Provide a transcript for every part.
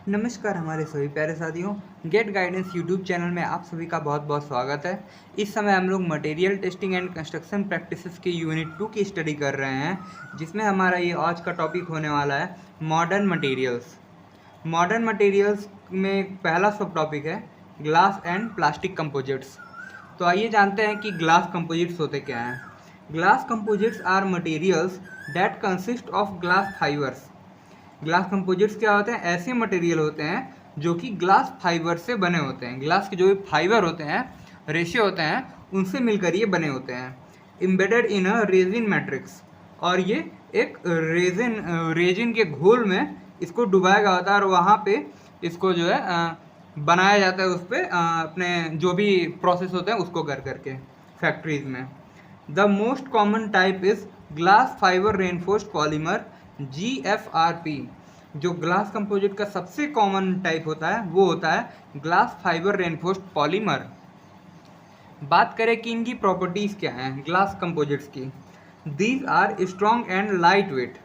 नमस्कार हमारे सभी प्यारे साथियों। गेट गाइडेंस यूट्यूब चैनल में आप सभी का बहुत बहुत स्वागत है। इस समय हम लोग material testing and construction practices के यूनिट 2 की स्टडी कर रहे हैं, जिसमें हमारा ये आज का टॉपिक होने वाला है मॉडर्न मटेरियल्स। मॉडर्न मटेरियल्स में पहला सब टॉपिक है ग्लास एंड प्लास्टिक कंपोजिट्स। तो आइए जानते हैं कि ग्लास कंपोजिट्स होते क्या हैं। Glass composites are materials that consist of glass fibres. Glass composites क्या होते हैं? ऐसे मटेरियल होते हैं जो कि ग्लास फाइबर से बने होते हैं। ग्लास के जो भी फाइबर होते हैं, रेशे होते हैं, उनसे मिलकर ये बने होते हैं। Embedded in a resin matrix, और ये एक रेजिन के घोल में इसको डुबाया गया होता है और वहाँ पे इसको जो है बनाया जाता है। उस पर अपने जो भी प्रोसेस होते हैं उसको कर करके फैक्ट्रीज में। The most common type is glass fibre reinforced polymer GFRP। जो ग्लास कंपोजिट का सबसे कॉमन टाइप होता है वो होता है ग्लास फाइबर रेनफोर्स्ड पॉलीमर। बात करें कि इनकी प्रॉपर्टीज़ क्या हैं ग्लास कंपोजिट्स की। These are strong and lightweight.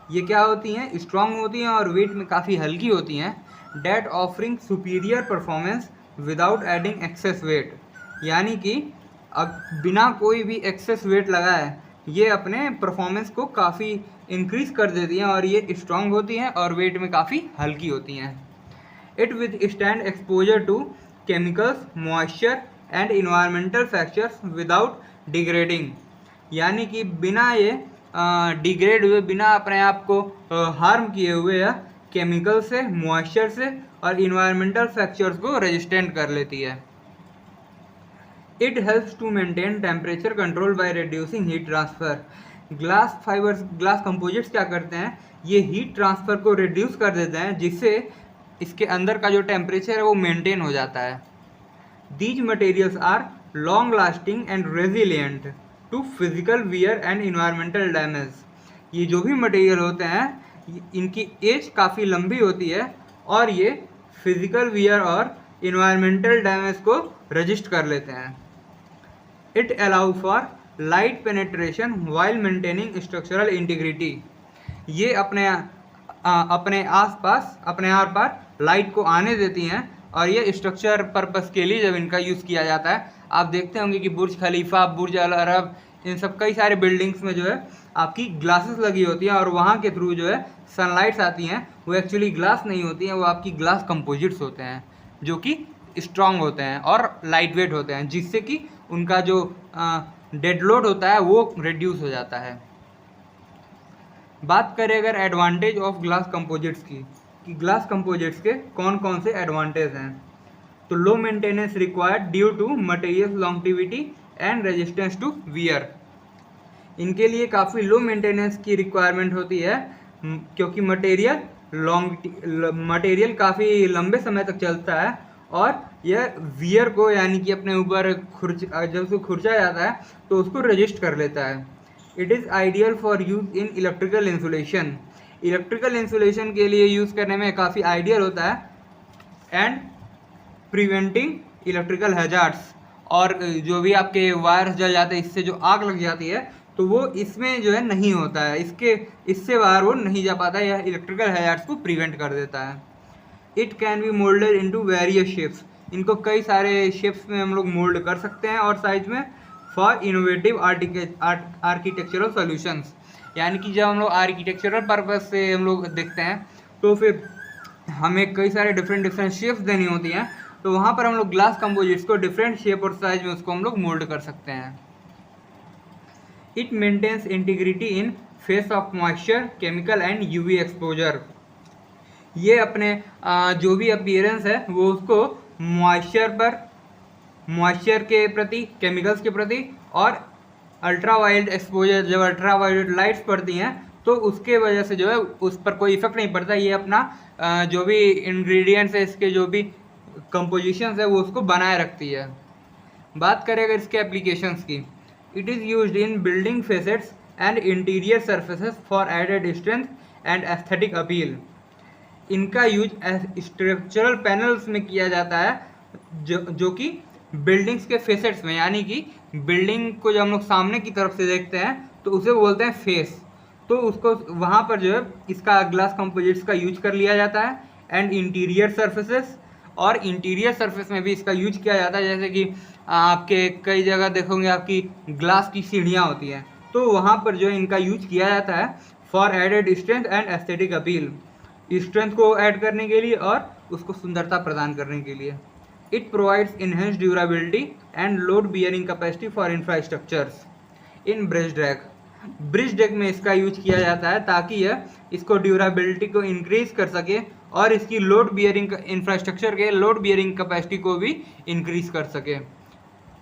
ये क्या होती हैं? स्ट्रॉन्ग होती हैं और वेट में काफ़ी हल्की होती हैं। That offering superior performance without adding excess weight, यानी कि अब बिना कोई भी एक्सेस वेट लगाए ये अपने परफॉर्मेंस को काफ़ी इंक्रीज कर देती हैं और ये स्ट्रॉन्ग होती हैं और वेट में काफ़ी हल्की होती हैं। It withstand exposure to chemicals, moisture and environmental factors without degrading, यानी कि बिना ये डिग्रेड हुए, बिना अपने आप को हार्म किए हुए या केमिकल से, मॉइस्चर से और इन्वायरमेंटल फैक्टर्स को रेजिस्टेंट कर लेती है। It helps to maintain temperature control by reducing heat transfer. Glass composites क्या करते हैं? ये हीट ट्रांसफर को रिड्यूस कर देते हैं, जिससे इसके अंदर का जो टेम्परेचर है वो मेंटेन हो जाता है। These materials are long lasting and resilient to physical wear and environmental damage. ये जो भी मटेरियल होते हैं इनकी एज काफ़ी लंबी होती है और ये फिजिकल वियर और इन्वायरमेंटल डैमेज को रजिस्ट कर लेते हैं। It allow for light penetration while maintaining structural integrity. ये अपने आसपास, अपने आर पार लाइट को आने देती हैं और ये स्ट्रक्चर पर्पस के लिए जब इनका यूज़ किया जाता है। आप देखते होंगे कि बुर्ज खलीफा, बुर्ज अल अरब, इन सब कई सारे बिल्डिंग्स में जो है आपकी ग्लासेस लगी होती हैं और वहाँ के थ्रू जो है सनलाइट्स आती हैं। वो एक्चुअली ग्लास नहीं होती हैं, वो आपकी ग्लास कंपोजिट्स होते हैं जो कि स्ट्रॉन्ग होते हैं और लाइट वेट होते हैं, जिससे कि उनका जो डेड लोड होता है वो रिड्यूस हो जाता है। बात करें अगर एडवांटेज ऑफ ग्लास कंपोजिट्स की, कि ग्लास कंपोजिट्स के कौन कौन से एडवांटेज हैं, तो low maintenance required due to material longevity and resistance to wear. इनके लिए काफ़ी लो मेंटेनेंस की रिक्वायरमेंट होती है क्योंकि मटेरियल काफ़ी लंबे समय तक चलता है और यह वियर को, यानी कि अपने ऊपर जब उसको खुरचा जाता है तो उसको रजिस्ट कर लेता है। It is ideal for use in electrical insulation. Electrical insulation के लिए यूज़ करने में काफ़ी आइडियल होता है। एंड प्रिवेंटिंग इलेक्ट्रिकल हैजार्ड्स, और जो भी आपके वायर्स जल जाते हैं, इससे जो आग लग जाती है तो वो इसमें जो है नहीं होता है, इससे बाहर वो नहीं जा पाता है। यह इलेक्ट्रिकल हैजार्ड्स को प्रिवेंट कर देता है। It can be moulded into various shapes. इनको कई सारे शेप्स में हम लोग मोल्ड कर सकते हैं और साइज में। फॉर इनोवेटिव आर्किटेक्चरल सॉल्यूशंस, यानी कि जब हम लोग आर्किटेक्चरल पर्पस से हम लोग देखते हैं तो फिर हमें कई सारे डिफरेंट शेप्स देनी होती हैं, तो वहाँ पर हम लोग ग्लास कंपोजिट्स को डिफरेंट शेप और साइज में उसको हम लोग मोल्ड कर सकते हैं। It maintains integrity in face of moisture, chemical and UV exposure. ये अपने जो भी अपीयरेंस है वो उसको मॉइस्चर के प्रति, केमिकल्स के प्रति और अल्ट्रावायलेट एक्सपोजर, जब अल्ट्रावायलेट लाइट्स पड़ती हैं तो उसके वजह से जो है उस पर कोई इफेक्ट नहीं पड़ता। ये अपना जो भी इंग्रेडिएंट्स है, इसके जो भी कंपोजिशंस है वो उसको बनाए रखती है। बात करें अगर इसके एप्लीकेशंस की, it is used in building facets and interior surfaces for added strength and aesthetic appeal. इनका यूज स्ट्रक्चरल पैनल्स में किया जाता है, जो कि बिल्डिंग्स के फेसेट्स में, यानी कि बिल्डिंग को जब हम लोग सामने की तरफ से देखते हैं तो उसे बोलते हैं फेस, तो उसको वहाँ पर जो है इसका ग्लास कंपोजिट्स का यूज कर लिया जाता है। एंड इंटीरियर सर्फेसेस, और इंटीरियर सरफेस में भी इसका यूज किया जाता है। जैसे कि आपके कई जगह देखोगे आपकी ग्लास की सीढ़ियाँ होती हैं, तो वहाँ पर जो है इनका यूज किया जाता है for added strength and aesthetic appeal, strength को ऐड करने के लिए और उसको सुंदरता प्रदान करने के लिए। It provides enhance durability and load bearing capacity for infrastructures in bridge deck. Bridge deck में इसका यूज किया जाता है ताकि यह इसको ड्यूरेबिलिटी को इंक्रीज कर सके और इसकी लोड बियरिंग इंफ्रास्ट्रक्चर के लोड बियरिंग कैपेसिटी को भी इंक्रीज कर सके।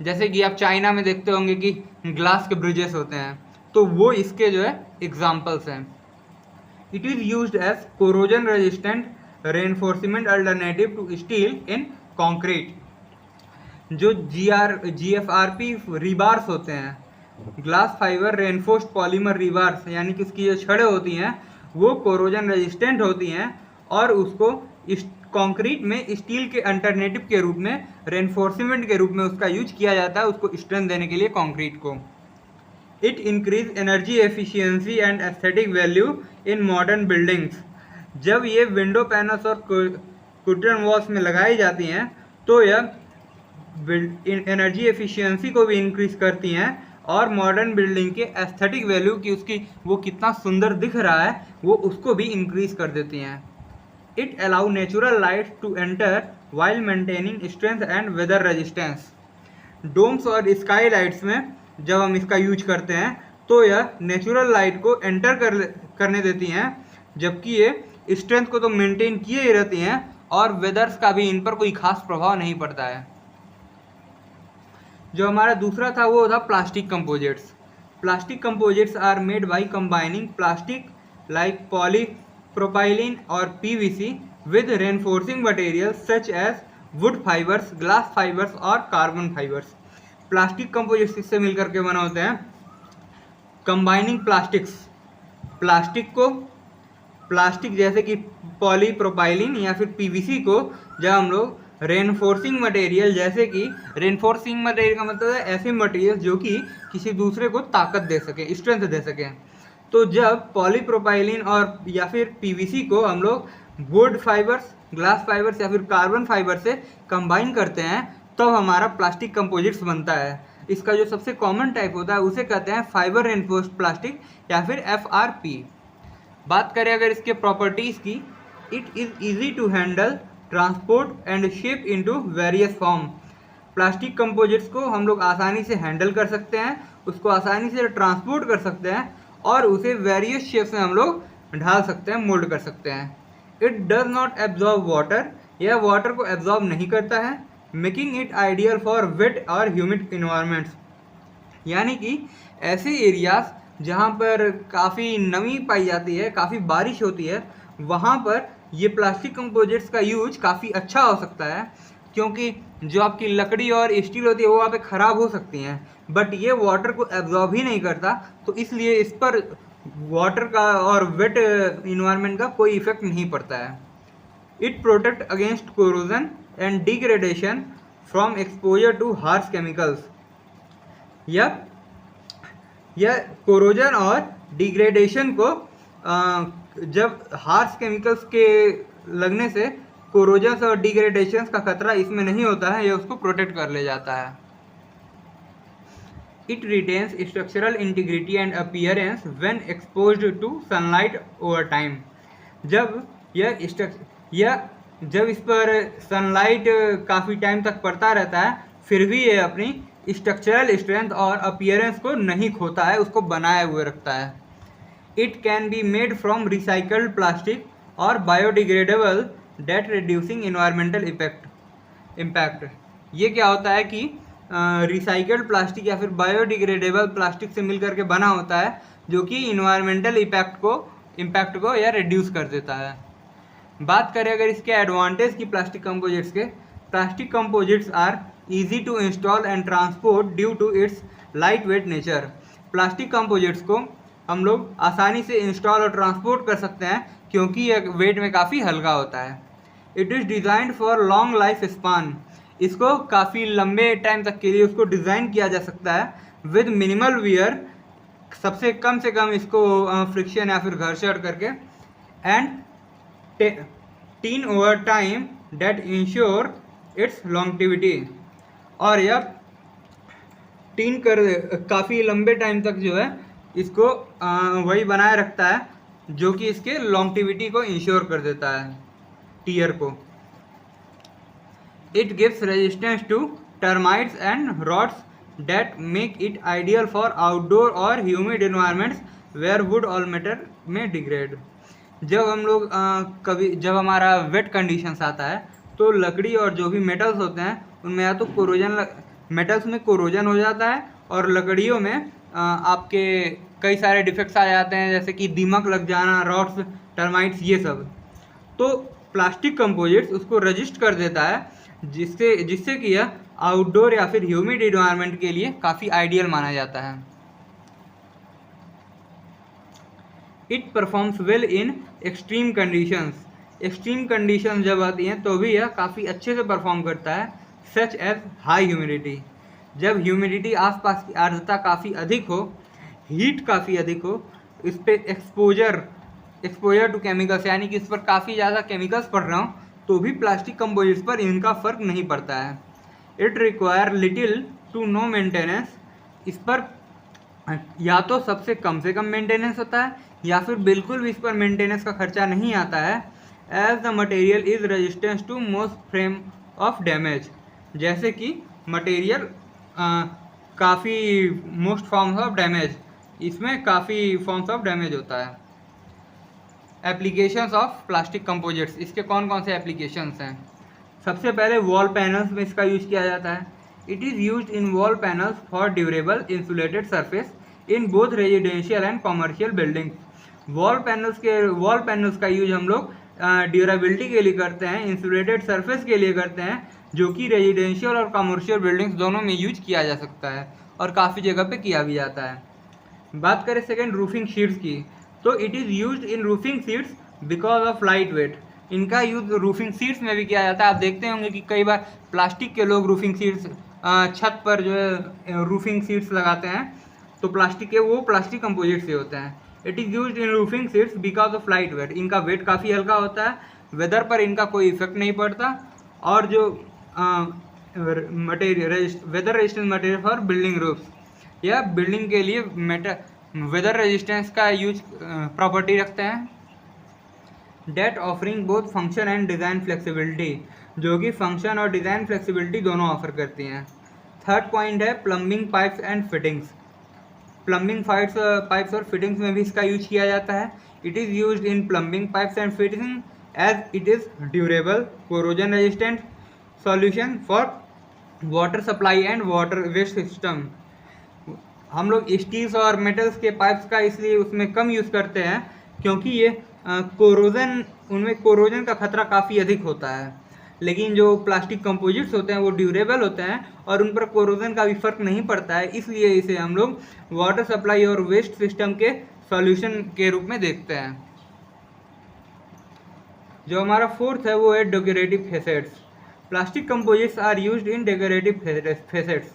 जैसे कि आप चाइना में देखते होंगे कि ग्लास के ब्रिजेस होते हैं, तो वो इसके जो है एग्जाम्पल्स हैं। It is used as corrosion resistant reinforcement alternative to steel in concrete. जो GFRP रिबार्स होते हैं, glass fibre reinforced polymer rebars, यानी कि उसकी जो छड़ें होती हैं वो कोरोजन रेजिस्टेंट होती हैं और उसको कंक्रीट में स्टील के अल्टरनेटिव के रूप में, रेनफोर्समेंट के रूप में उसका यूज किया जाता है उसको स्ट्रेंथ देने के लिए कंक्रीट को। It increase energy efficiency and aesthetic value in modern buildings. जब ये विंडो पैनल्स और कर्टन वॉल्स में लगाई जाती हैं तो यह एनर्जी एफिशिएंसी को भी इंक्रीज करती हैं और मॉडर्न बिल्डिंग के एस्थेटिक वैल्यू की, उसकी वो कितना सुंदर दिख रहा है वो उसको भी इंक्रीज कर देती हैं। It allow natural light to enter while maintaining strength and weather resistance. Domes और स्काई लाइट्स में जब हम इसका यूज करते हैं तो यह नेचुरल लाइट को एंटर करने देती हैं, जबकि ये स्ट्रेंथ को तो मेंटेन किए ही रहती हैं और वेदर्स का भी इन पर कोई खास प्रभाव नहीं पड़ता है। जो हमारा दूसरा था वो था plastic composites. Plastic composites are made by combining plastic like polypropylene और PVC with reinforcing material such as wood fibres, glass fibres और कार्बन फाइबर्स। प्लास्टिक कंपोजिट्स इससे मिलकर के बना होते हैं। कंबाइनिंग प्लास्टिक्स, प्लास्टिक जैसे कि पॉलीप्रोपाइलिन या फिर PVC को जब हम लोग रेनफोर्सिंग मटेरियल, जैसे कि रेनफोर्सिंग मटेरियल का मतलब है ऐसे मटेरियल जो कि किसी दूसरे को ताकत दे सके, स्ट्रेंथ दे सके। तो जब पॉलीप्रोपाइलिन और या फिर PVC को हम लोग वुड फाइबर्स, ग्लास फाइबर्स या फिर कार्बन फाइबर से कंबाइन करते हैं तो हमारा प्लास्टिक कंपोजिट्स बनता है। इसका जो सबसे कॉमन टाइप होता है उसे कहते हैं फाइबर रेनफोर्स्ड प्लास्टिक या फिर FRP। बात करें अगर इसके प्रॉपर्टीज़ की, it is easy to handle, transport and shape into various form. Plastic composites को हम लोग आसानी से हैंडल कर सकते हैं, उसको आसानी से ट्रांसपोर्ट कर सकते हैं और उसे वेरियस शेप्स में हम लोग ढाल सकते हैं, मोल्ड कर सकते हैं। It does not absorb water, यह वाटर को एब्जॉर्ब नहीं करता है, making it ideal for wait और ह्यूमिड इन्वायरमेंट्स। यानी कि ऐसे एरियाज जहाँ पर काफ़ी नमी पाई जाती है, काफ़ी बारिश होती है, वहाँ पर ये प्लास्टिक कंपोजिट्स का यूज काफ़ी अच्छा हो सकता है, क्योंकि जो आपकी लकड़ी और स्टील होती है वो वहाँ पे ख़राब हो सकती हैं, बट ये वाटर को एब्जॉर्ब ही नहीं करता, तो इसलिए इस पर वाटर का और वेट इन्वायरमेंट का कोई इफेक्ट नहीं पड़ता है। It protect against corrosion and degradation from exposure too harsh chemicals. यह कोरोजन और डिग्रेडेशन को जब हार्श केमिकल्स के लगने से कोरोजन और डिग्रेडेशन का खतरा इसमें नहीं होता है, यह उसको प्रोटेक्ट कर ले जाता है। It retains structural integrity and appearance when exposed to sunlight over time. जब इस पर सनलाइट काफ़ी टाइम तक पड़ता रहता है, फिर भी ये अपनी स्ट्रक्चरल स्ट्रेंथ और अपीयरेंस को नहीं खोता है, उसको बनाए हुए रखता है। It can be made from recycled plastic और biodegradable that reducing environmental impact. ये क्या होता है कि रिसाइकल्ड प्लास्टिक या फिर बायोडिग्रेडेबल प्लास्टिक से मिलकर के बना होता है, जो कि इन्वायरमेंटल इम्पैक्ट को या रिड्यूस कर देता है। बात करें अगर इसके एडवांटेज की प्लास्टिक कंपोजिट्स के, plastic composites are easy to install and transport due to its light weight nature. Plastic composites को हम लोग आसानी से इंस्टॉल और ट्रांसपोर्ट कर सकते हैं क्योंकि यह वेट में काफ़ी हल्का होता है। It is designed for long life span, इसको काफ़ी लंबे टाइम तक के लिए उसको डिज़ाइन किया जा सकता है विद मिनिमल वियर, सबसे कम से कम इसको फ्रिक्शन या फिर घर्षण करके, tin over time that ensure its longevity. और यह टीन कर काफ़ी लंबे टाइम तक जो है इसको वही बनाए रखता है जो कि इसके लॉन्गटिविटी को इंश्योर कर देता है टीयर को। It gives resistance to termites and rots that make it ideal for outdoor or humid environments where wood or metal may degrade। जब हम लोग कभी जब हमारा वेट कंडीशंस आता है तो लकड़ी और जो भी मेटल्स होते हैं उनमें या तो मेटल्स में कोरोजन हो जाता है और लकड़ियों में आपके कई सारे डिफेक्ट्स आ जाते हैं, जैसे कि दीमक लग जाना, रॉट्स, टर्माइट्स, ये सब। तो प्लास्टिक कंपोजिट्स उसको रजिस्ट कर देता है जिससे कि यह आउटडोर या फिर ह्यूमिड इन्वायरमेंट के लिए काफ़ी आइडियल माना जाता है। It performs well in extreme conditions. Extreme conditions जब आती हैं तो भी यह काफ़ी अच्छे से परफॉर्म करता है, सच एज हाई ह्यूमिडिटी। जब ह्यूमिडिटी आसपास की आर्द्रता काफ़ी अधिक हो, हीट काफ़ी अधिक हो, इस पर एक्सपोजर टू केमिकल्स यानी कि इस पर काफ़ी ज़्यादा केमिकल्स पड़ रहा हो तो भी प्लास्टिक कंपोजिट्स पर इनका फ़र्क नहीं पड़ता है। It require little to no maintenance. इस पर या तो सबसे कम से कम मेंटेनेंस होता है या फिर बिल्कुल भी इस पर मेंटेनेंस का खर्चा नहीं आता है। As the material is resistance to most frame of damage. जैसे कि मटेरियल काफ़ी मोस्ट फॉर्म्स ऑफ डैमेज, इसमें काफ़ी फॉर्म्स ऑफ डैमेज होता है। एप्लीकेशंस ऑफ प्लास्टिक कंपोजिट्स, इसके कौन कौन से एप्लीकेशंस हैं? सबसे पहले वॉल पैनल्स में इसका यूज किया जाता है। It is used in wall panels for durable insulated surface in both residential and commercial buildings. Wall panels का यूज हम लोग ड्यूरेबिलिटी के लिए करते हैं, इंसुलेटेड सरफेस के लिए करते हैं, जो कि रेजिडेंशियल और कमर्शियल बिल्डिंग्स दोनों में यूज किया जा सकता है और काफ़ी जगह पे किया भी जाता है। बात करें सेकेंड रूफिंग शीट्स की, तो it is used in roofing sheets because of light weight. इनका यूज रूफिंग सीट्स में भी किया जाता है। आप देखते होंगे कि कई बार प्लास्टिक के लोग रूफिंग सीट्स छत पर जो है रूफिंग सीट्स लगाते हैं, तो प्लास्टिक के वो प्लास्टिक कंपोजिट से होते हैं। It is used in roofing seats because of light weight. इनका वेट काफ़ी हल्का होता है, वेदर पर इनका कोई इफेक्ट नहीं पड़ता, और जो weather resistance material for building roofs या बिल्डिंग के लिए वेदर रेजिस्टेंस का यूज प्रॉपर्टी रखते हैं। That offering both function and design flexibility, जो कि फंक्शन और डिज़ाइन फ्लेक्सिबिलिटी दोनों ऑफर करती हैं। थर्ड पॉइंट है plumbing pipes and fittings. Plumbing pipes और फिटिंग्स में भी इसका यूज किया जाता है। It is used in plumbing pipes and fitting as it is durable, corrosion resistant solution for water supply and water waste system. हम लोग स्टील्स और मेटल्स के पाइप्स का इसलिए उसमें कम यूज़ करते हैं क्योंकि ये उनमें कोरोजन का खतरा काफ़ी अधिक होता है, लेकिन जो प्लास्टिक कंपोजिट्स होते हैं वो ड्यूरेबल होते हैं और उन पर कोरोजन का भी फर्क नहीं पड़ता है, इसलिए इसे हम लोग वाटर सप्लाई और वेस्ट सिस्टम के सॉल्यूशन के रूप में देखते हैं। जो हमारा फोर्थ है वो है decorative facets. Plastic composites are used in decorative facets.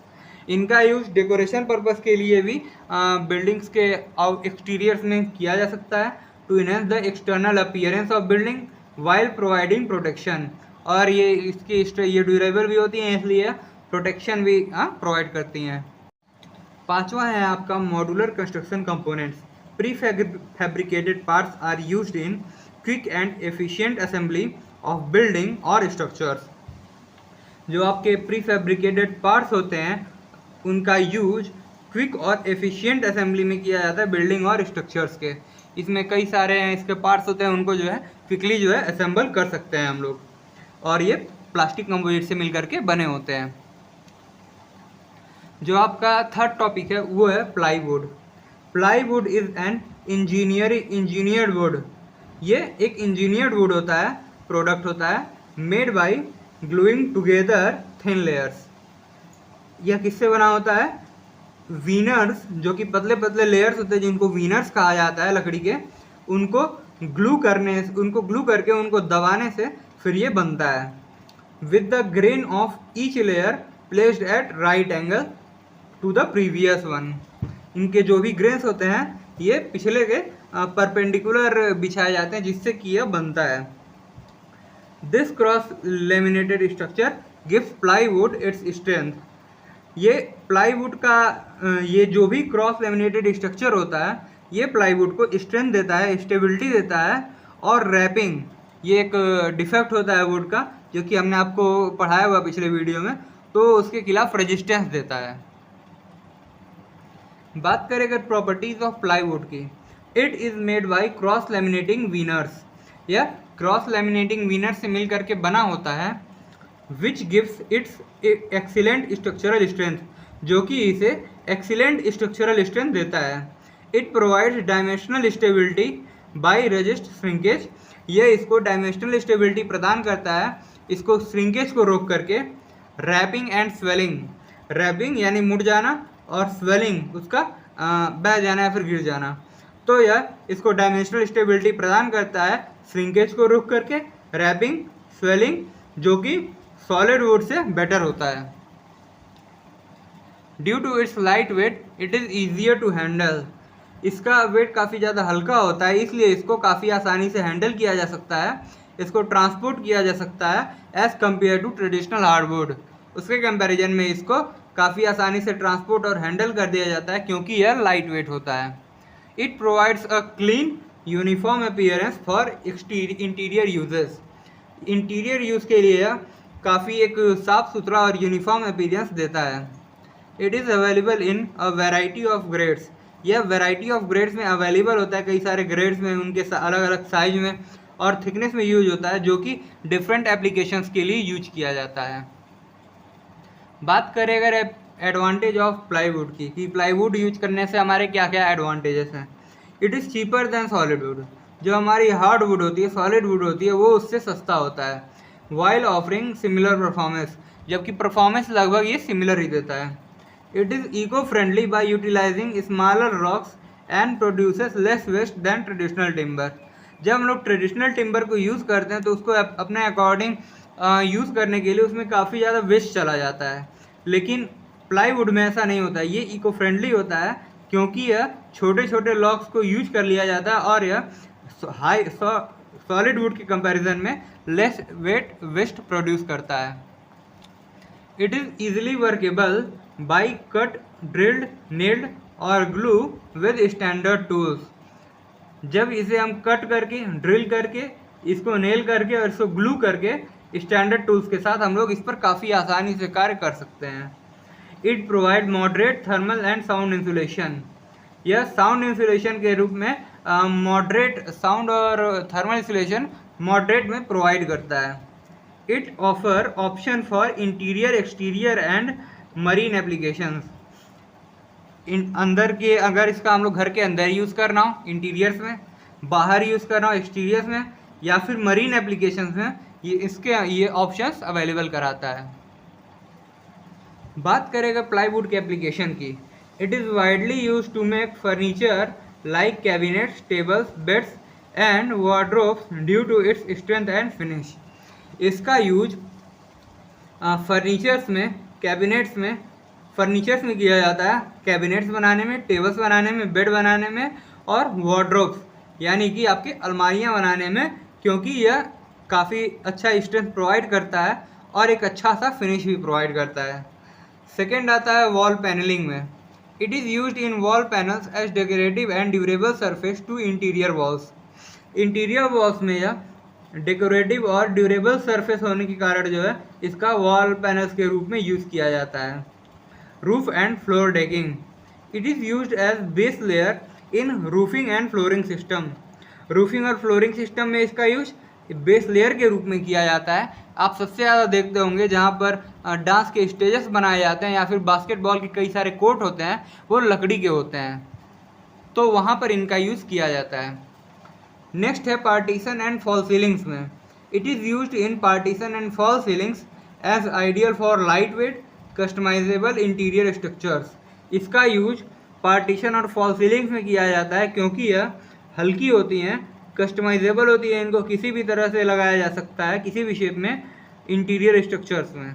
इनका यूज डेकोरेशन पर्पस के लिए भी बिल्डिंग्स के एक्सटीरियर्स में किया जा सकता है, to enhance the external appearance of building while providing protection. और ये ड्यूरेबल भी होती हैं, इसलिए प्रोटेक्शन भी प्रोवाइड करती हैं। पांचवा है आपका modular construction components. Prefabricated parts are used in quick and efficient assembly of building और स्ट्रक्चर्स। जो आपके प्री फैब्रिकेटेड पार्ट्स होते हैं उनका यूज क्विक और एफिशिएंट असेंबली में किया जाता है बिल्डिंग और स्ट्रक्चर्स के। इसमें कई सारे इसके पार्ट्स होते हैं, उनको जो है क्विकली जो है असेंबल कर सकते हैं हम लोग, और ये प्लास्टिक कंपोजिट से मिलकर के बने होते हैं। जो आपका थर्ड टॉपिक है वो है plywood. Plywood is an engineered wood. ये एक इंजीनियर्ड वुड होता है, प्रोडक्ट होता है made by gluing together thin layers. यह किससे बना होता है? वीनर्स, जो कि पतले पतले लेयर्स होते हैं जिनको वीनर्स कहा जाता है लकड़ी के, उनको ग्लू करके उनको दबाने से फिर ये बनता है। With the grain of each layer placed at right angle to the previous one. इनके जो भी ग्रेन्स होते हैं ये पिछले के परपेंडिकुलर बिछाए जाते हैं जिससे कि यह बनता है। This cross laminated structure gives plywood its strength. ये प्लाईवुड का ये जो भी क्रॉस लेमिनेटेड स्ट्रक्चर होता है ये प्लाईवुड को स्ट्रेंथ देता है, स्टेबिलिटी देता है। और रैपिंग ये एक डिफेक्ट होता है वुड का जो कि हमने आपको पढ़ाया हुआ पिछले वीडियो में, तो उसके खिलाफ रेजिस्टेंस देता है। बात करें अगर प्रॉपर्टीज ऑफ प्लाईवुड की, it is made by cross laminating veneers. यह क्रॉस लेमिनेटिंग वीनर से मिल करके बना होता है, which gives it's excellent structural strength, जो कि इसे एक्सीलेंट स्ट्रक्चरल स्ट्रेंथ देता है। It provides dimensional stability by resist shrinkage. यह इसको डायमेंशनल स्टेबिलिटी प्रदान करता है, इसको श्रिंकेज को रोक करके। रैपिंग एंड स्वेलिंग, रैपिंग यानी मुड़ जाना और स्वेलिंग उसका बह जाना या फिर गिर जाना, तो यह इसको डायमेंशनल स्टेबिलिटी प्रदान करता है श्रिंकेज को रोक करके। रैपिंग, स्वेलिंग जो कि सॉलिड वुड से बेटर होता है। Due to its light weight it is easier to handle. इसका वेट काफ़ी ज़्यादा हल्का होता है, इसलिए इसको काफ़ी आसानी से हैंडल किया जा सकता है, इसको ट्रांसपोर्ट किया जा सकता है as compare to traditional hardwood. उसके कंपैरिजन में इसको काफ़ी आसानी से ट्रांसपोर्ट और हैंडल कर दिया जाता है क्योंकि यह लाइट वेट होता है। It provides a clean uniform appearance for interior uses. Interior use के लिए यह काफ़ी एक साफ़ सुथरा और यूनिफॉर्म अपीयरेंस देता है। It is available in a variety of grades. यह वैरायटी ऑफ ग्रेड्स में अवेलेबल होता है, कई सारे ग्रेड्स में, उनके अलग अलग साइज में और थिकनेस में यूज होता है, जो कि डिफरेंट एप्लीकेशंस के लिए यूज किया जाता है। बात करें अगर एडवांटेज ऑफ प्लाईवुड की, कि प्लाईवुड यूज करने से हमारे क्या क्या एडवांटेजेस हैं। It is cheaper than solid wood. जो हमारी हार्ड वुड होती है, सॉलिड वुड होती है, वो उससे सस्ता होता है। वाइल ऑफरिंग सिमिलर परफॉर्मेंस, जबकि परफॉर्मेंस लगभग ये सिमिलर ही देता है। It is eco friendly by utilising smaller rocks and produces less waste than traditional timber. जब हम लोग ट्रेडिशनल टिम्बर को यूज़ करते हैं तो उसको अपने अकॉर्डिंग यूज़ करने के लिए उसमें काफ़ी ज़्यादा वेस्ट चला जाता है, लेकिन प्लाईवुड में ऐसा नहीं होता। ये इको फ्रेंडली होता है क्योंकि यह छोटे छोटे लॉक्स को यूज कर लिया जाता है और यह हाई सॉलिड वुड के कंपैरिजन में लेस वेस्ट प्रोड्यूस करता है। It is easily workable by cut, drilled, nailed और ग्लू विद स्टैंडर्ड टूल्स। जब इसे हम कट करके, ड्रिल करके, इसको नेल करके और इसको ग्लू करके स्टैंडर्ड टूल्स के साथ हम लोग इस पर काफ़ी आसानी से कार्य कर सकते हैं। It provide moderate thermal and sound insulation. यह साउंड इंसुलेशन के रूप में मॉडरेट साउंड और थर्मल इंसुलेशन मॉडरेट में प्रोवाइड करता है। It offer option for interior, exterior and marine applications. अंदर के, अगर इसका हम लोग घर के अंदर यूज़ करना हो इंटीरियर्स में, बाहर यूज़ करना हो एक्सटीरियर्स में, या फिर मरीन एप्लीकेशंस में, ये ऑप्शंस अवेलेबल कराता है। बात करेगा प्लाईवुड के एप्लीकेशन की, it is widely use to make furniture like cabinets, tables, beds and wardrobes due to its strength and finish. इसका यूज फर्नीचर्स में, कैबिनेट्स में, फर्नीचर्स में किया जाता है, कैबिनेट्स बनाने में, टेबल्स बनाने में, बेड बनाने में और वार्डरोब्स यानी कि आपके अलमारियाँ बनाने में, क्योंकि यह काफ़ी अच्छा स्ट्रेंथ प्रोवाइड करता है और एक अच्छा सा फिनिश भी प्रोवाइड करता है। सेकेंड आता है वॉल पैनलिंग में। It is used in wall panels as decorative and durable surface to interior walls. Interior walls में यह डेकोरेटिव और ड्यूरेबल सरफेस होने के कारण जो है इसका वॉल पैनल्स के रूप में यूज़ किया जाता है। Roof and floor decking, it is used as base layer in roofing and flooring system. Roofing और फ्लोरिंग सिस्टम में इसका यूज बेस लेयर के रूप में किया जाता है। आप सबसे ज़्यादा देखते होंगे जहाँ पर डांस के स्टेजेस बनाए जाते हैं या फिर बास्केटबॉल के कई सारे कोर्ट होते हैं, वो लकड़ी के होते हैं, तो वहाँ पर इनका यूज़ किया जाता है। नेक्स्ट है पार्टीशन एंड फॉल सीलिंग्स में। It is used in partition and fall ceilings as ideal for light weight customisable interior structures. इसका यूज पार्टीशन और फॉल सीलिंग्स में किया जाता है क्योंकि यह हल्की होती हैं, कस्टमाइजेबल होती है, इनको किसी भी तरह से लगाया जा सकता है किसी भी शेप में इंटीरियर स्ट्रक्चर्स में।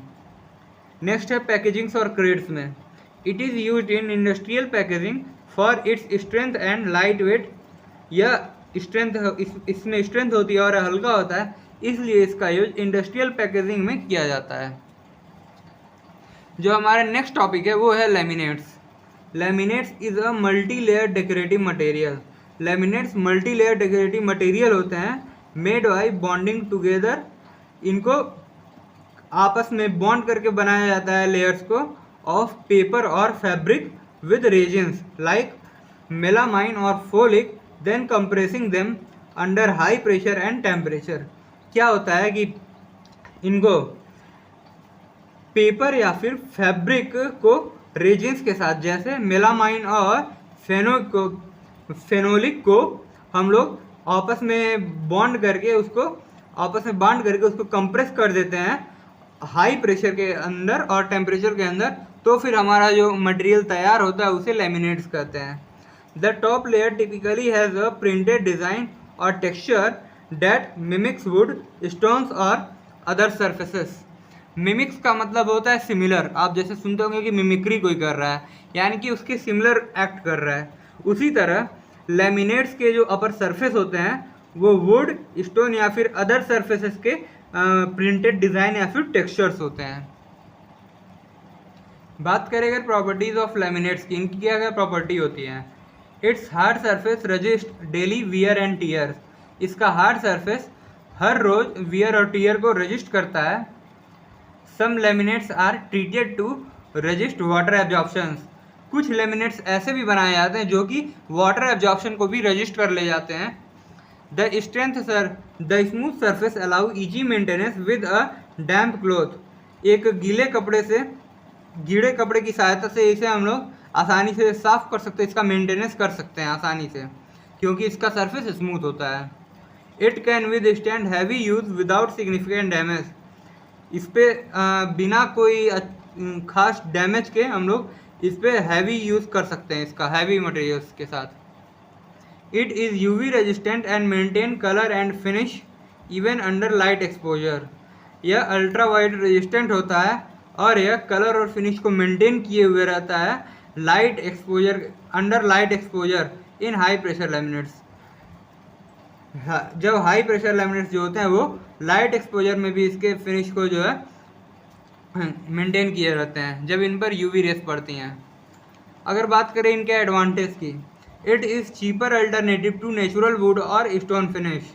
नेक्स्ट है पैकेजिंग्स और क्रेड्स में। It is used in industrial packaging for its strength and light weight. यह स्ट्रेंथ, इसमें स्ट्रेंथ होती है और हल्का होता है, इसलिए इसका यूज इंडस्ट्रियल पैकेजिंग में किया जाता है। जो हमारा नेक्स्ट टॉपिक है वो है laminates. Laminates is a multi layer decorative material. Laminates multi layer decorative material होते हैं मेड बाई बॉन्डिंग टुगेदर। इनको आपस में बॉन्ड करके बनाया जाता है लेयर्स को ऑफ पेपर और fabric with resins like melamine और folic, then compressing them under high pressure and temperature. क्या होता है कि इनको पेपर या फिर फैब्रिक को रेजिन्स के साथ, जैसे मेलामाइन और फेनोलिक को हम लोग आपस में बांध करके उसको कंप्रेस कर देते हैं हाई प्रेशर के अंदर और टेम्परेचर के अंदर, तो फिर हमारा जो मटेरियल तैयार होता है उसे लैमिनेट्स कहते हैं। The top layer typically has a printed design और texture that mimics wood, stones और अदर सर्फेसेस। मिमिक्स का मतलब होता है सिमिलर। आप जैसे सुनते होंगे कि मिमिक्री कोई कर रहा है, यानी कि उसके सिमिलर एक्ट कर रहा है। उसी तरह लैमिनेट्स के जो अपर सरफेस होते हैं वो वुड, स्टोन या फिर अदर सरफेसेस के प्रिंटेड डिज़ाइन या फिर टेक्सचर्स होते हैं। बात करें अगर प्रॉपर्टीज़ ऑफ लैमिनेट्स की, इनकी क्या क्या प्रॉपर्टी होती है। Its hard surface resist daily wear and tear. इसका हार्ड सरफेस हर रोज़ वियर और टीयर को रजिस्ट करता है। Some laminates are treated to resist water absorptions. कुछ लैमिनेट्स ऐसे भी बनाए जाते हैं जो कि वाटर एब्जॉर्प्शन को भी रजिस्ट कर ले जाते हैं। The smooth surface allow easy maintenance with a damp cloth. एक गीले कपड़े की सहायता से इसे हम लोग आसानी से साफ कर सकते हैं, इसका मेंटेनेंस कर सकते हैं आसानी से, क्योंकि इसका सरफेस स्मूथ होता है। It can with stand heavy use without significant damage. इस पर बिना कोई खास डैमेज के हम लोग इस पर हैवी यूज़ कर सकते हैं, इसका हैवी मटेरियल्स के साथ। It is UV resistant and maintain colour and finish even under light exposure. यह अल्ट्रा वाइड रेजिस्टेंट होता है और यह कलर और फिनिश को मेंटेन किए हुए रहता है under light exposure in high pressure laminates. जब हाई प्रेशर लैमिनेट्स जो होते हैं वो लाइट एक्सपोजर में भी इसके फिनिश को जो है मेंटेन किए रहते हैं जब इन पर यूवी रेस पड़ती हैं। अगर बात करें इनके एडवांटेज की, it is cheaper alternative to natural wood और स्टोन फिनिश।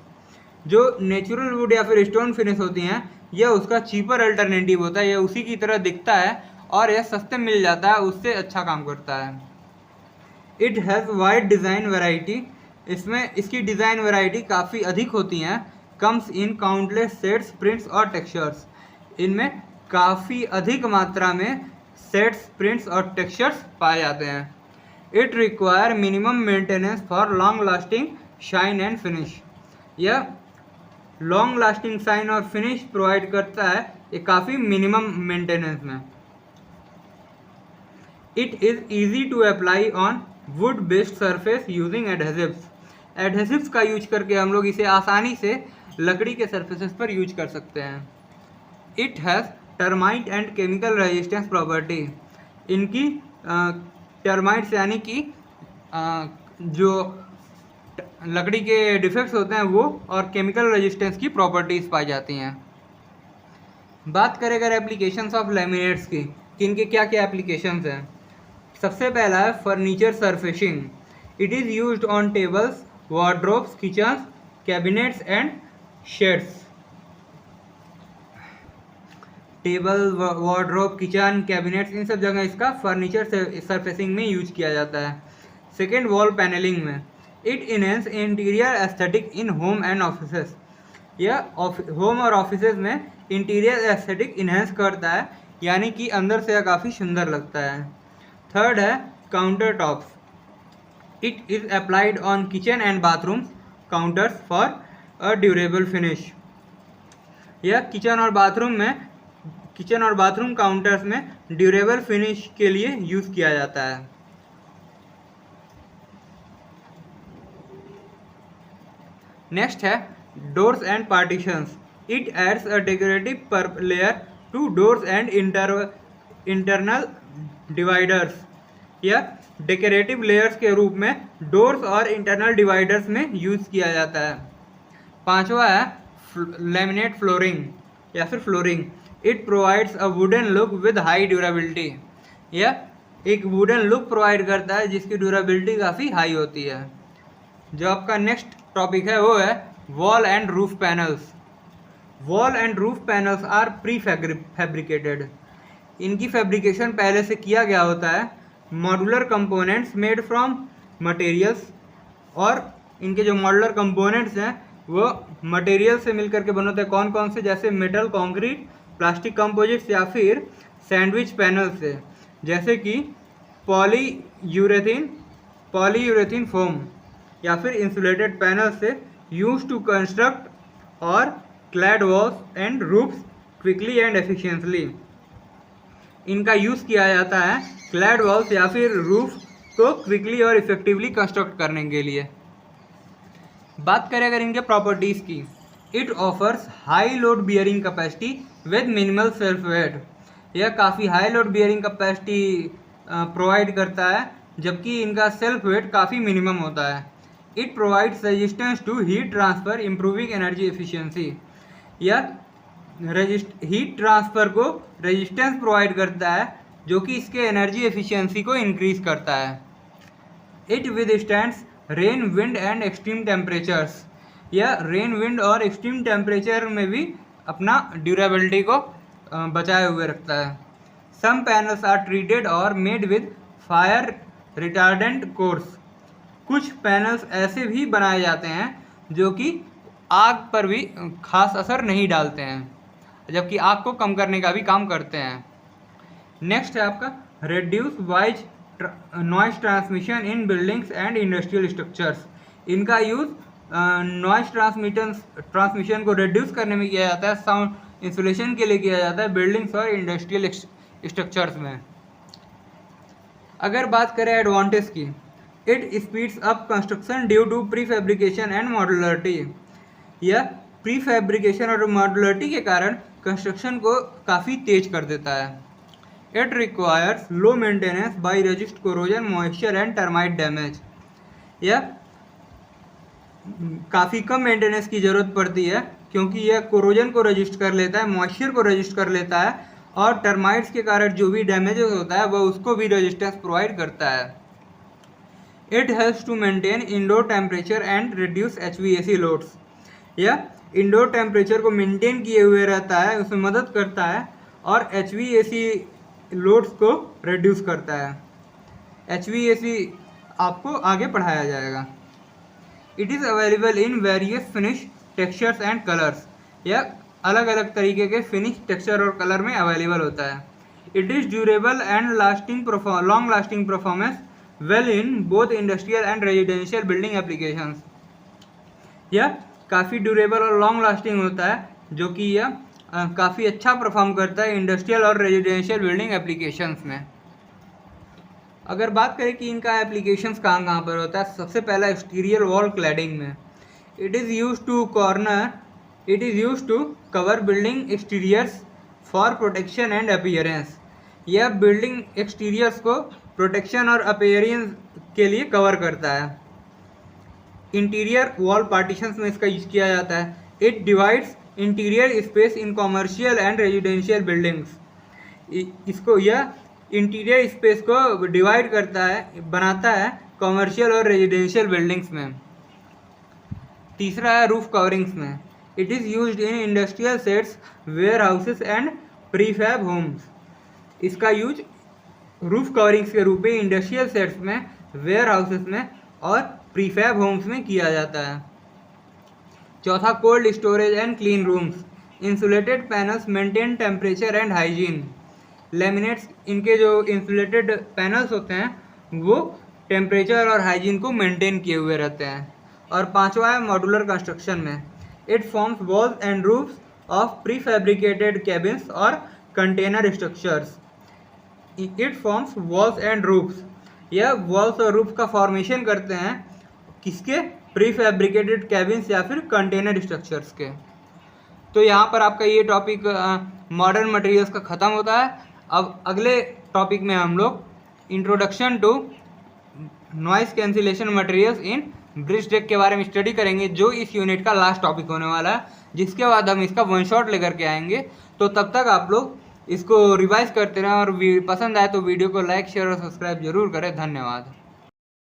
जो नेचुरल वुड या फिर स्टोन फिनिश होती हैं यह उसका चीपर अल्टरनेटिव होता है, यह उसी की तरह दिखता है और यह सस्ते मिल जाता है, उससे अच्छा काम करता है। It has wide design variety. इसमें इसकी डिज़ाइन वैरायटी काफ़ी अधिक होती हैं। Comes in countless sets, prints और टेक्सचर्स। इनमें काफ़ी अधिक मात्रा में सेट्स, प्रिंट्स और टेक्सचर्स पाए जाते हैं। It require minimum maintenance for long lasting shine and finish. यह लॉन्ग लास्टिंग शाइन और फिनिश प्रोवाइड करता है, ये काफ़ी मिनिमम मेंटेनेंस में। It is easy to apply on wood based surface using adhesives. Adhesives का यूज करके हम लोग इसे आसानी से लकड़ी के सरफेसेस पर यूज कर सकते हैं। It has termite and chemical resistance property. इनकी टर्माइट्स यानी कि जो लकड़ी के डिफेक्ट्स होते हैं वो और केमिकल रेजिस्टेंस की प्रॉपर्टीज़ पाई जाती हैं। बात करें अगर एप्लीकेशंस ऑफ लैमिनेट्स की, कि इनके क्या क्या एप्लीकेशंस हैं। सबसे पहला है furniture surfacing. It is used on tables, wardrobes, kitchens, cabinets and sheds. Table, wardrobe, kitchen, cabinets, इन सब जगह इसका फर्नीचर सरफेसिंग में यूज किया जाता है। सेकेंड, वॉल पैनलिंग में। It enhance interior aesthetic in home and offices. यह होम और ऑफिसेज में इंटीरियर एस्थेटिक इनहेंस करता है, यानी कि अंदर से यह काफ़ी सुंदर लगता है। थर्ड है counter tops. It is applied on kitchen and bathroom counters for a durable finish. यह किचन और बाथरूम काउंटर्स में ड्यूरेबल फिनिश के लिए यूज़ किया जाता है। नेक्स्ट है doors and partitions. It adds a decorative layer two doors and internal dividers. यह डेकोरेटिव लेयर्स के रूप में डोर्स और इंटरनल डिवाइडर्स में यूज़ किया जाता है। पांचवा है लैमिनेट फ्लोरिंग या फिर flooring. It provides a wooden look with high durability. यह एक वुडन लुक प्रोवाइड करता है जिसकी ड्यूरेबिलिटी काफ़ी हाई होती है। जो आपका नेक्स्ट टॉपिक है वो है wall and roof panels. Wall and roof panels are prefabricated. इनकी फैब्रिकेशन पहले से किया गया होता है। Modular components made from materials, और इनके जो मॉड्यूलर कंपोनेंट्स हैं वो मटेरियल से मिलकर के बने होते हैं। कौन कौन से? जैसे मेटल, कंक्रीट, प्लास्टिक कंपोजिट्स या फिर सैंडविच पैनल से, जैसे कि पॉलीयूरेथीन फोम या फिर इंसुलेटेड पैनल से यूज टू कंस्ट्रक्ट और clad walls and roofs quickly and efficiently. इनका यूज़ किया जाता है क्लैड वॉल्स या फिर रूफ को क्विकली और इफेक्टिवली कंस्ट्रक्ट करने के लिए। बात करें अगर इनके प्रॉपर्टीज़ की, it offers high load bearing capacity with minimal self weight. यह काफ़ी high load bearing capacity provide करता है, जबकि इनका सेल्फ वेट काफ़ी मिनिमम होता है। It provides resistance to heat transfer improving energy efficiency. यह हीट ट्रांसफ़र को रेजिस्टेंस प्रोवाइड करता है जो कि इसके एनर्जी एफिशिएंसी को इंक्रीज करता है। It withstands rain, wind and extreme temperatures. यह रेन, विंड और एक्सट्रीम टेम्परेचर में भी अपना ड्यूरेबिलिटी को बचाए हुए रखता है। सम पैनल्स आर ट्रीटेड और made with fire retardant cores. कुछ पैनल्स ऐसे भी बनाए जाते हैं जो कि आग पर भी खास असर नहीं डालते हैं, जबकि आग को कम करने का भी काम करते हैं। नेक्स्ट है आपका reduce wise noise transmission in buildings and industrial structures. इनका यूज़ नॉइज ट्रांसमिशन को रिड्यूस करने में किया जाता है, साउंड इंसुलेशन के लिए किया जाता है बिल्डिंग्स और इंडस्ट्रियल स्ट्रक्चर्स में। अगर बात करें एडवांटेज की, it speeds up construction due to prefabrication and modularity. यह प्री फैब्रिकेशन और मॉड्यूलरिटी के कारण कंस्ट्रक्शन को काफ़ी तेज कर देता है। It requires low maintenance by resist corrosion, moisture and termite damage. यह काफ़ी कम मेंटेनेंस की ज़रूरत पड़ती है क्योंकि यह कोरोजन को रजिस्ट कर लेता है, मॉइस्चर को रजिस्ट कर लेता है, और टर्माइट्स के कारण जो भी डैमेजेस होता है वह उसको भी रेजिस्टेंस प्रोवाइड करता है। It helps to maintain indoor temperature and reduce HVAC loads. यह इंडोर टेम्परेचर को मेंटेन किए हुए रहता है, उसमें मदद करता है, और HVAC लोड्स को रिड्यूस करता है। HVAC आपको आगे पढ़ाया जाएगा। It is available in various finish textures and colours. यह अलग अलग तरीके के फिनिश, टेक्सचर और कलर में अवेलेबल होता है। It is durable and long lasting performance well in both industrial and residential building applications. यह काफ़ी ड्यूरेबल और लॉन्ग लास्टिंग होता है, जो कि यह काफ़ी अच्छा परफॉर्म करता है इंडस्ट्रियल और रेजिडेंशियल बिल्डिंग एप्लीकेशंस में। अगर बात करें कि इनका एप्लीकेशंस कहाँ कहाँ पर होता है, सबसे पहला एक्सटीरियर वॉल क्लैडिंग में। It is use to cover building exteriors for protection and appearance. यह बिल्डिंग एक्सटीरियर्स को प्रोटेक्शन और अपीयरेंस के लिए कवर करता है। इंटीरियर वॉल पार्टीशंस में इसका यूज किया जाता है। It divides interior space in commercial and residential buildings. इसको यह इंटीरियर स्पेस को डिवाइड करता है, बनाता है कॉमर्शियल और रेजिडेंशियल बिल्डिंग्स में। तीसरा है रूफ कवरिंग्स में। It is used in industrial sets, warehouses and prefab homes. इसका यूज रूफ कवरिंग्स के रूप में इंडस्ट्रियल सेट्स में, वेयर हाउसेस में और प्रीफैब होम्स में किया जाता है। चौथा cold storage and clean rooms. Insulated panels maintain temperature and hygiene. Laminates, इनके जो इंसुलेटेड पैनल्स होते हैं वो टेम्परेचर और हाइजीन को मेंटेन किए हुए रहते हैं। और पांचवा है मॉड्यूलर कंस्ट्रक्शन में। It forms walls and roofs of pre fabricated cabins और container structures. It forms walls and roofs. यह वॉल्स और रूफ का फॉर्मेशन करते हैं, किसके? प्री फैब्रिकेटेड कैबिन्स या फिर कंटेनर स्ट्रक्चर्स के। तो यहाँ पर आपका ये टॉपिक मॉडर्न मटेरियल्स का ख़त्म होता है। अब अगले टॉपिक में हम लोग introduction to noise cancellation materials in bridge deck के बारे में स्टडी करेंगे, जो इस यूनिट का लास्ट टॉपिक होने वाला है, जिसके बाद हम इसका वन शॉट लेकर के आएंगे। तो तब तक आप लोग इसको रिवाइज करते रहें और पसंद आए तो वीडियो को लाइक शेयर और सब्सक्राइब जरूर करें। धन्यवाद।